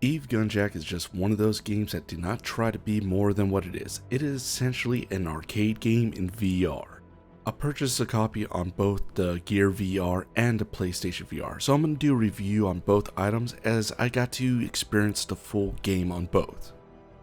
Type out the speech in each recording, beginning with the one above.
EVE GunJack is just one of those games that do not try to be more than what it is. It is essentially an arcade game in VR. I purchased a copy on both the GearVR and the PlayStation VR, so I'm going to do a review on both items as I got to experience the full game on both.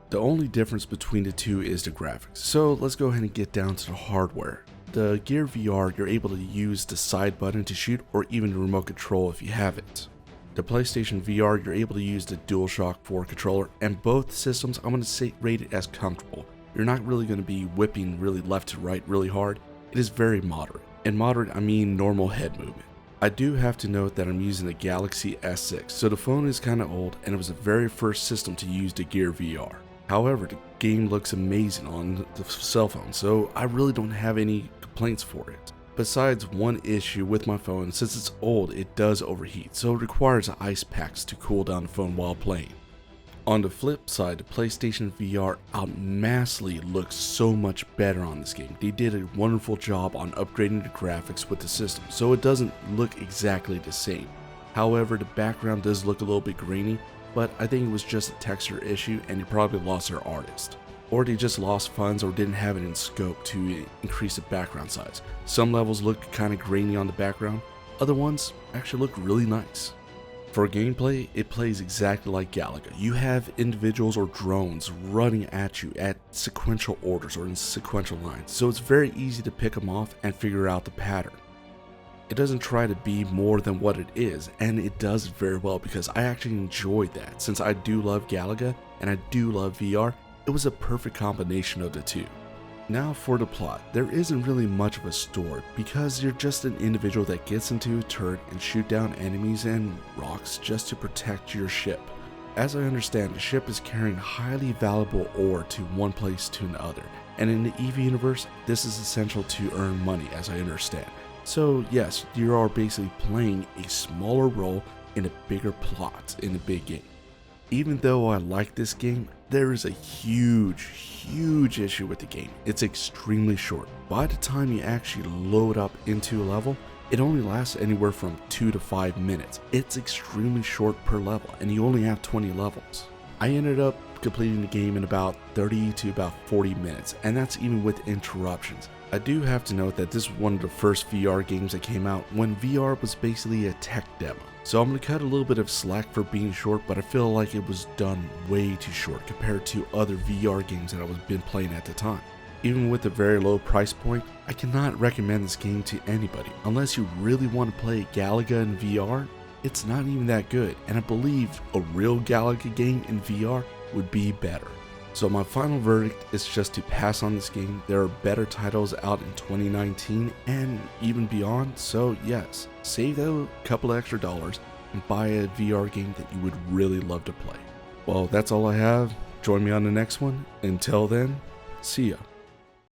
The only difference between the two is the graphics, so let's go ahead and get down to the hardware. The GearVR, you're able to use the side button to shoot or even the remote control if you have it. The PlayStation VR, you're able to use the DualShock 4 controller, and both systems I'm going to say rate it as comfortable. You're not really going to be whipping really left to right really hard. It is very moderate. And moderate, I mean normal head movement. I do have to note that I'm using the Galaxy S6, so the phone is kind of old and it was the very first system to use the Gear VR. However, the game looks amazing on the cell phone, so I really don't have any complaints for it. Besides one issue with my phone, since it's old, it does overheat, so it requires ice packs to cool down the phone while playing. On the flip side, the PlayStation VR massively looks so much better on this game. They did a wonderful job on upgrading the graphics with the system, so it doesn't look exactly the same. However, the background does look a little bit grainy, but I think it was just a texture issue and they probably lost their artist. Or they just lost funds or didn't have it in scope to increase the background size. Some levels look kind of grainy on the background, other ones actually look really nice. For gameplay, it plays exactly like Galaga. You have individuals or drones running at you at sequential orders or in sequential lines, so it's very easy to pick them off and figure out the pattern. It doesn't try to be more than what it is, and it does it very well because I actually enjoy that. Since I do love Galaga and I do love VR, it was a perfect combination of the two. Now for the plot, there isn't really much of a story because you're just an individual that gets into a turret and shoot down enemies and rocks just to protect your ship. As I understand, the ship is carrying highly valuable ore to one place to another, and in the EVE universe, this is essential to earn money as I understand. So yes, you are basically playing a smaller role in a bigger plot in a big game. Even though I like this game, there is a huge issue with the game. It's extremely short. By the time you actually load up into a level, it only lasts anywhere from 2 to 5 minutes. It's extremely short per level, and you only have 20 levels. I ended up completing the game in about 30 to about 40 minutes, and that's even with interruptions. I do have to note that this was one of the first VR games that came out when VR was basically a tech demo. So I'm going to cut a little bit of slack for being short, but I feel like it was done way too short compared to other VR games that I was been playing at the time. Even with a very low price point, I cannot recommend this game to anybody. Unless you really want to play Galaga in VR, it's not even that good, and I believe a real Galaga game in VR would be better. So my final verdict is just to pass on this game. There are better titles out in 2019 and even beyond, so yes, save a couple extra dollars and buy a VR game that you would really love to play. Well, that's all I have. Join me on the next one. Until then, see ya.